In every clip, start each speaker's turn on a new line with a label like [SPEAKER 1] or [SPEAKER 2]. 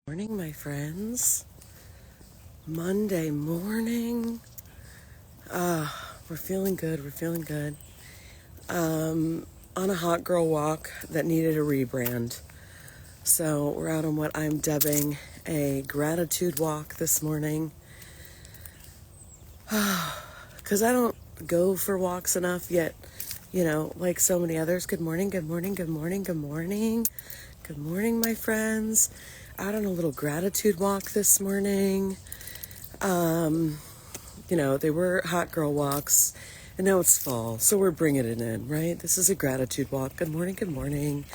[SPEAKER 1] Morning, my friends. Monday morning. We're feeling good. We're feeling good. On a hot girl walk that needed a rebrand. So we're out on what I'm dubbing a gratitude walk this morning. Because I don't go for walks enough yet, like so many others. Good morning, good morning, good morning, good morning. Good morning, my friends. Out on a little gratitude walk this morning. They were hot girl walks, and now it's fall, so we're bringing it in, right? This is a gratitude walk. Good morning, good morning.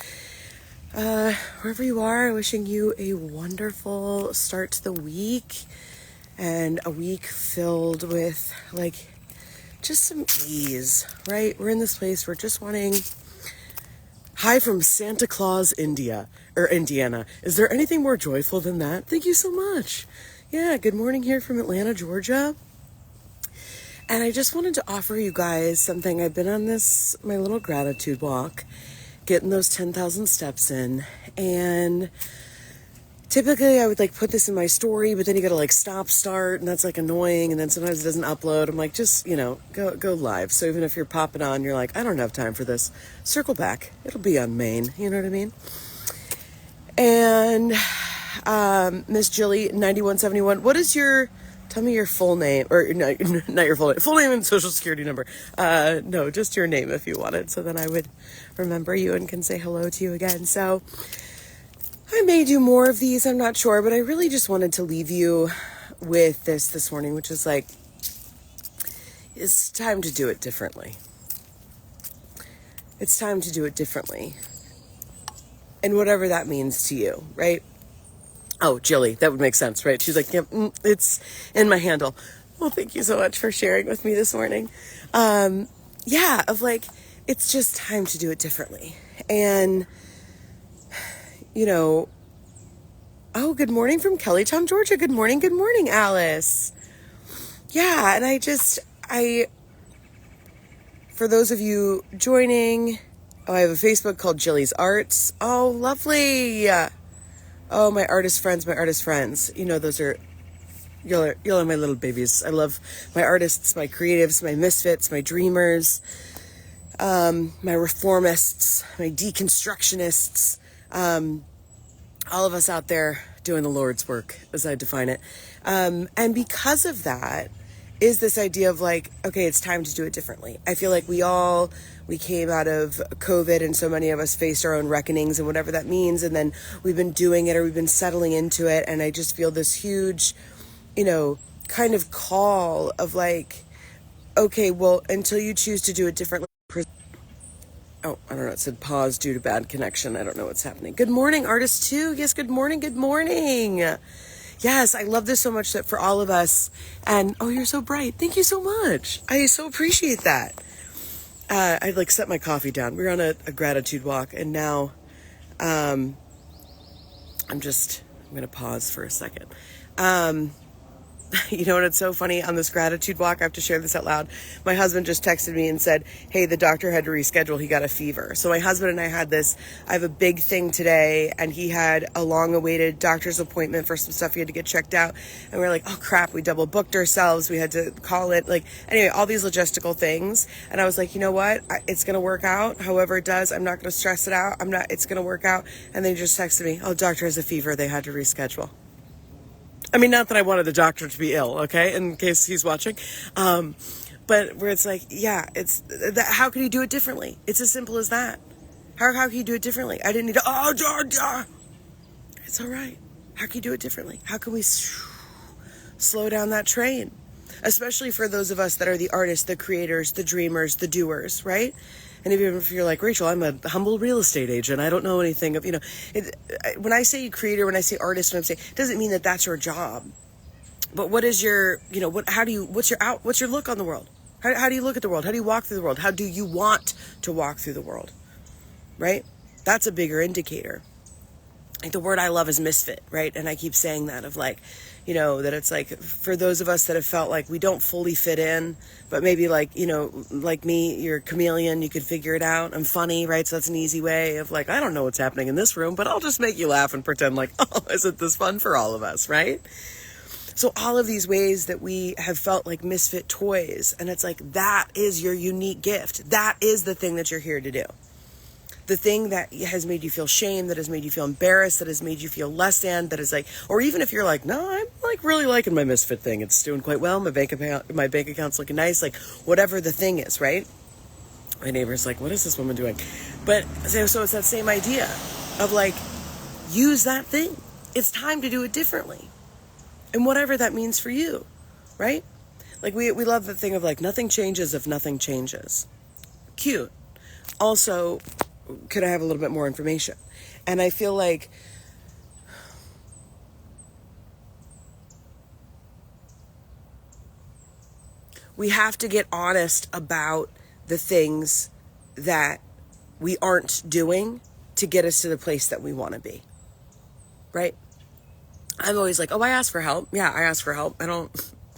[SPEAKER 1] Wherever you are, wishing you a wonderful start to the week, and a week filled with, just some ease, right? We're in this place, we're just wanting... Hi from Santa Claus, Indiana. Is there anything more joyful than that? Thank you so much. Yeah, good morning here from Atlanta, Georgia. And I just wanted to offer you guys something. I've been on my little gratitude walk, getting those 10,000 steps in. And typically I would put this in my story, but then you gotta stop, start, and that's annoying. And then sometimes it doesn't upload. I'm just, go live. So even if you're popping on, you're I don't have time for this. Circle back. It'll be on main. You know what I mean? And Miss Jilly 9171, tell me your full name, or no, not your full name and social security number. No, just your name if you want it. So then I would remember you and can say hello to you again. So I may do more of these, I'm not sure, but I really just wanted to leave you with this morning, which is it's time to do it differently. It's time to do it differently. And whatever that means to you, right? Oh, Jilly, that would make sense, right? She's yep, it's in my handle. Well, thank you so much for sharing with me this morning. It's just time to do it differently. And, oh, good morning from Kellytown, Georgia. Good morning, Alice. Yeah, and for those of you joining, I have a Facebook called Jilly's Arts. Oh, lovely. Oh, my artist friends. Those are, y'all are my little babies. I love my artists, my creatives, my misfits, my dreamers, my reformists, my deconstructionists, all of us out there doing the Lord's work, as I define it. And because of that is this idea of okay, it's time to do it differently. I feel we came out of COVID and so many of us faced our own reckonings and whatever that means. And then we've been doing it, or we've been settling into it. And I just feel this huge, kind of call of okay, well, until you choose to do it differently. Oh, I don't know. It said pause due to bad connection. I don't know what's happening. Good morning, artist too. Yes, good morning. Good morning. Yes, I love this so much that for all of us. And, oh, you're so bright. Thank you so much. I so appreciate that. I set my coffee down. We were on a gratitude walk, and now I'm going to pause for a second. You know what, it's so funny, on this gratitude walk, I have to share this out loud. My husband just texted me and said, hey, the doctor had to reschedule. He got a fever. So my husband and I I have a big thing today, and he had a long-awaited doctor's appointment for some stuff he had to get checked out. And we were oh, crap, we double booked ourselves. We had to call it. Anyway, all these logistical things. And I was you know what? It's going to work out. However it does, I'm not going to stress it out. It's going to work out. And then he just texted me, oh, doctor has a fever. They had to reschedule. I mean, not that I wanted the doctor to be ill, okay, in case he's watching. But where it's it's that. How can you do it differently? It's as simple as that. How can you do it differently? I didn't need to, It's all right. How can you do it differently? How can we slow down that train? Especially for those of us that are the artists, the creators, the dreamers, the doers, right? And even if you're Rachel, I'm a humble real estate agent. I don't know anything of, when I say creator, when I say artist, it doesn't mean that that's your job. But what is your, what's your look on the world? How do you look at the world? How do you walk through the world? How do you want to walk through the world? Right? That's a bigger indicator. like the word I love is misfit, right? And I keep saying that of like, you know, that it's like for those of us that have felt like we don't fully fit in, but maybe like, you know, like me, you're a chameleon, you could figure it out. I'm funny, right? So that's an easy way of like, I don't know what's happening in this room, but I'll just make you laugh and pretend like, oh, isn't this fun for all of us, right? So all of these ways that we have felt like misfit toys, and it's like, that is your unique gift. That is the thing that you're here to do. The thing that has made you feel shame, that has made you feel embarrassed, that has made you feel less than, that is like, or even if you're like, no, I'm like really liking my misfit thing. It's doing quite well. My bank account's looking nice. Like whatever the thing is, right? My neighbor's like, what is this woman doing? But so it's that same idea of like, use that thing. It's time to do it differently. And whatever that means for you, right? Like we love the thing of like, nothing changes if nothing changes. Cute. Also, could I have a little bit more information? And I feel like we have to get honest about the things that we aren't doing to get us to the place that we want to be, right? I'm always like, oh, I asked for help. Yeah, I asked for help. I don't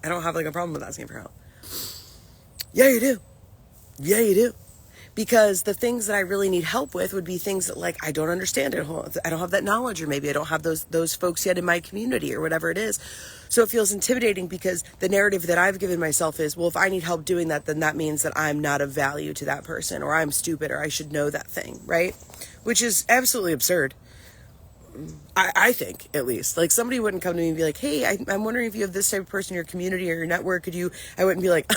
[SPEAKER 1] have like a problem with asking for help. Yeah, you do. Yeah, you do. Because the things that I really need help with would be things that like I don't understand. I don't have that knowledge, or maybe I don't have those folks yet in my community or whatever it is. So it feels intimidating because the narrative that I've given myself is, well, if I need help doing that, then that means that I'm not of value to that person, or I'm stupid, or I should know that thing, right? Which is absolutely absurd. I think, at least. Like, somebody wouldn't come to me and be like, hey, I'm wondering if you have this type of person in your community or your network. I wouldn't be like,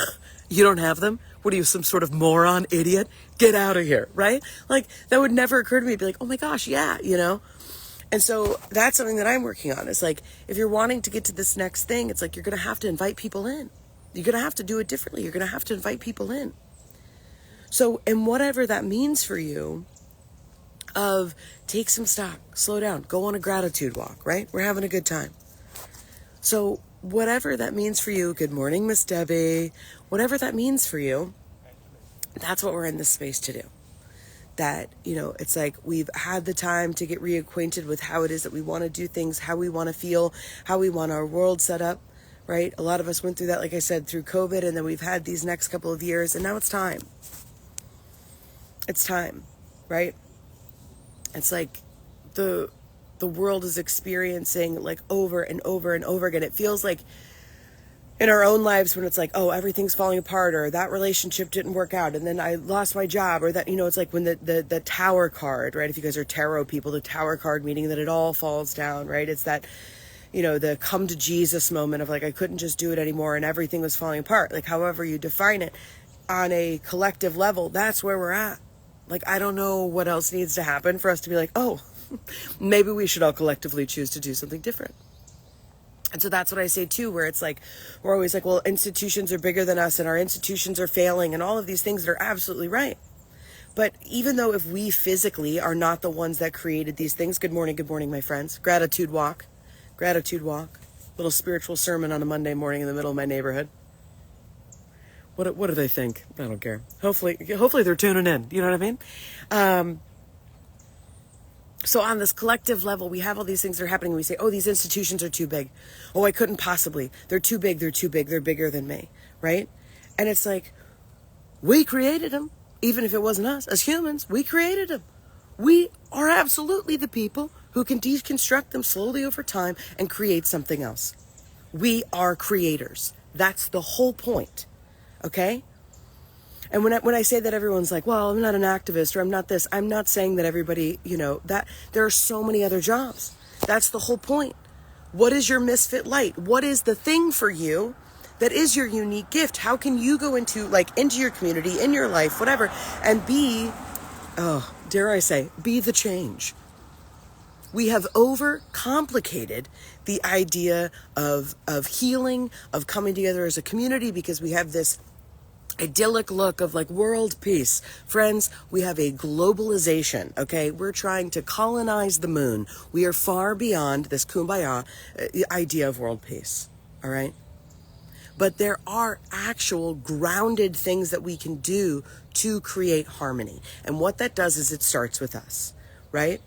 [SPEAKER 1] you don't have them? What are you, some sort of moron, idiot? Get out of here, right? Like, that would never occur to me to be like, oh my gosh, yeah, you know? And so that's something that I'm working on. It's like, if you're wanting to get to this next thing, it's like, you're going to have to invite people in. You're going to have to do it differently. You're going to have to invite people in. So, and whatever that means for you, of take some stock, slow down, go on a gratitude walk, right? We're having a good time. So whatever that means for you, good morning, Miss Debbie, whatever that means for you, that's what we're in this space to do. That, you know, it's like we've had the time to get reacquainted with how it is that we want to do things, how we want to feel, how we want our world set up, right? A lot of us went through that, like I said, through COVID, and then we've had these next couple of years, and now it's time. It's time, right? It's like the world is experiencing like over and over and over again. It feels like in our own lives when it's like, oh, everything's falling apart, or that relationship didn't work out, and then I lost my job, or that, you know, it's like when the tower card, right? If you guys are tarot people, the tower card meaning that it all falls down, right? It's that, you know, the come to Jesus moment of like, I couldn't just do it anymore and everything was falling apart. Like, however you define it on a collective level, that's where we're at. Like, I don't know what else needs to happen for us to be like, oh, maybe we should all collectively choose to do something different. And so that's what I say too, where it's like, we're always like, well, institutions are bigger than us and our institutions are failing and all of these things that are absolutely right. But even though if we physically are not the ones that created these things, good morning, my friends. Gratitude walk. Little spiritual sermon on a Monday morning in the middle of my neighborhood. What do they think? I don't care. Hopefully they're tuning in. You know what I mean? So on this collective level, we have all these things that are happening. We say, oh, these institutions are too big. Oh, I couldn't possibly. They're too big. They're bigger than me, right? And it's like, we created them. Even if it wasn't us, as humans, we created them. We are absolutely the people who can deconstruct them slowly over time and create something else. We are creators. That's the whole point. Okay? And when I say that, everyone's like, well, I'm not an activist or I'm not this. I'm not saying that everybody, you know, that there are so many other jobs. That's the whole point. What is your misfit light? What is the thing for you that is your unique gift? How can you go into your community, in your life, whatever, and be, oh, dare I say, be the change? We have overcomplicated the idea of healing, of coming together as a community, because we have this idyllic look of like world peace. Friends, we have a globalization, okay? We're trying to colonize the moon. We are far beyond this kumbaya idea of world peace, all right? But there are actual grounded things that we can do to create harmony. And what that does is it starts with us, right?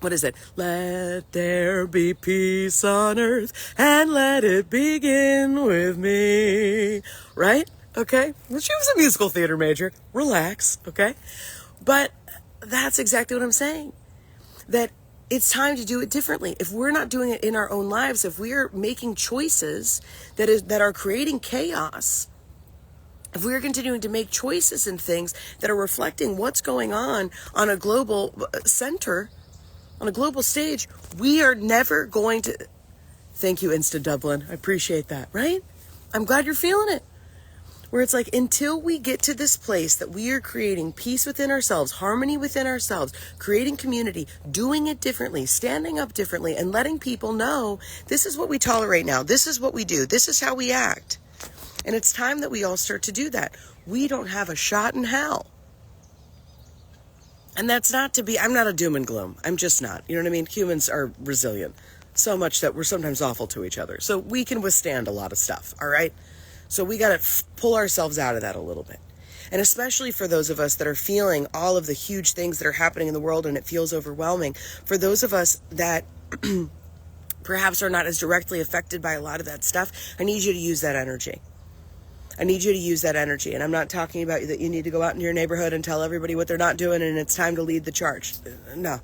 [SPEAKER 1] what is it? Let there be peace on earth and let it begin with me. Right? Okay? Well, she was a musical theater major. Relax. Okay? But that's exactly what I'm saying. That it's time to do it differently. If we're not doing it in our own lives, if we're making choices that are creating chaos, if we're continuing to make choices and things that are reflecting what's going on a global center, on a global stage, we are never going to... Thank you, Insta Dublin. I appreciate that, right? I'm glad you're feeling it. Where it's like, until we get to this place that we are creating peace within ourselves, harmony within ourselves, creating community, doing it differently, standing up differently, and letting people know this is what we tolerate now. This is what we do. This is how we act. And it's time that we all start to do that. We don't have a shot in hell. And that's not to be, I'm not a doom and gloom. I'm just not. You know what I mean? Humans are resilient. So much that we're sometimes awful to each other. So we can withstand a lot of stuff, all right? So we got to pull ourselves out of that a little bit. And especially for those of us that are feeling all of the huge things that are happening in the world and it feels overwhelming. For those of us that perhaps are not as directly affected by a lot of that stuff, I need you to use that energy. I need you to use that energy. And I'm not talking about that you need to go out in your neighborhood and tell everybody what they're not doing and it's time to lead the charge. No.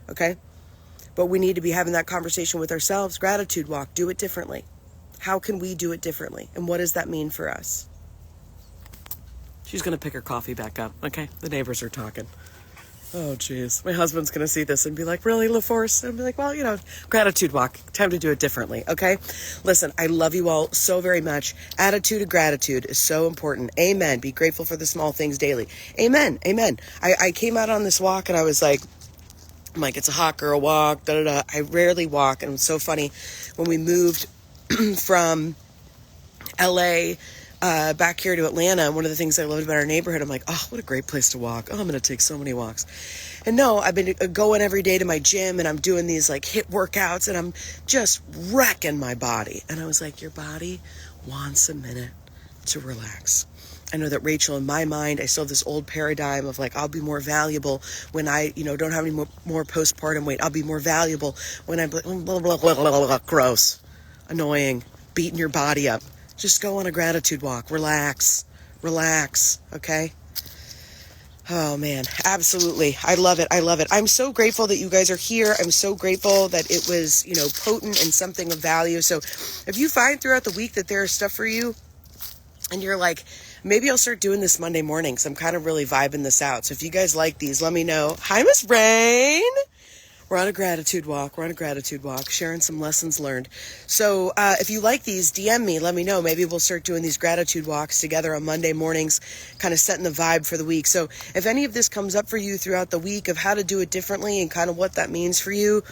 [SPEAKER 1] Okay? But we need to be having that conversation with ourselves. Gratitude walk. Do it differently. How can we do it differently? And what does that mean for us? She's going to pick her coffee back up. Okay? The neighbors are talking. Oh, geez. My husband's going to see this and be like, really, LaForce? And be like, well, gratitude walk. Time to do it differently, okay? Listen, I love you all so very much. Attitude of gratitude is so important. Amen. Be grateful for the small things daily. Amen. Amen. I came out on this walk and I was like, it's a hot girl walk, da-da-da. I rarely walk. And it was so funny when we moved from LA back here to Atlanta. One of the things I loved about our neighborhood, I'm like, oh, what a great place to walk. Oh, I'm going to take so many walks. And no, I've been going every day to my gym and I'm doing these like HIIT workouts and I'm just wrecking my body. And I was like, your body wants a minute to relax. I know that Rachel, in my mind, I still have this old paradigm of like, I'll be more valuable when I, don't have any more postpartum weight. I'll be more valuable when I'm blah, blah, blah, blah, blah, blah, gross, annoying, beating your body up. Just go on a gratitude walk. Relax, okay? Oh, man, absolutely. I love it. I'm so grateful that you guys are here. I'm so grateful that it was, potent and something of value. So if you find throughout the week that there is stuff for you and you're like, maybe I'll start doing this Monday mornings. I'm kind of really vibing this out. So if you guys like these, let me know. Hi, Miss Rain. We're on a gratitude walk, sharing some lessons learned. So if you like these, DM me, let me know. Maybe we'll start doing these gratitude walks together on Monday mornings, kind of setting the vibe for the week. So if any of this comes up for you throughout the week of how to do it differently and kind of what that means for you,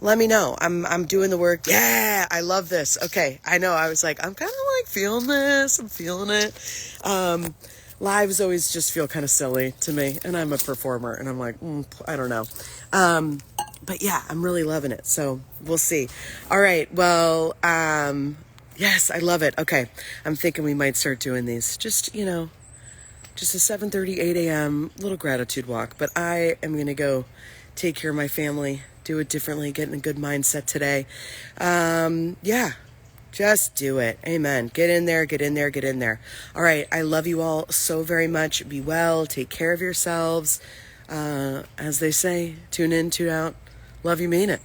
[SPEAKER 1] let me know. I'm doing the work. Yeah, I love this. Okay, I know. I was like, I'm kind of like feeling this. I'm feeling it. Lives always just feel kind of silly to me, and I'm a performer, and I'm like, I don't know. But yeah, I'm really loving it. So we'll see. All right. Well, yes, I love it. Okay. I'm thinking we might start doing these. Just a 7:30, 8 a.m. little gratitude walk. But I am going to go take care of my family, do it differently, get in a good mindset today. Yeah. Just do it. Amen. Get in there. All right. I love you all so very much. Be well. Take care of yourselves. As they say, tune in, tune out. Love you, mean it.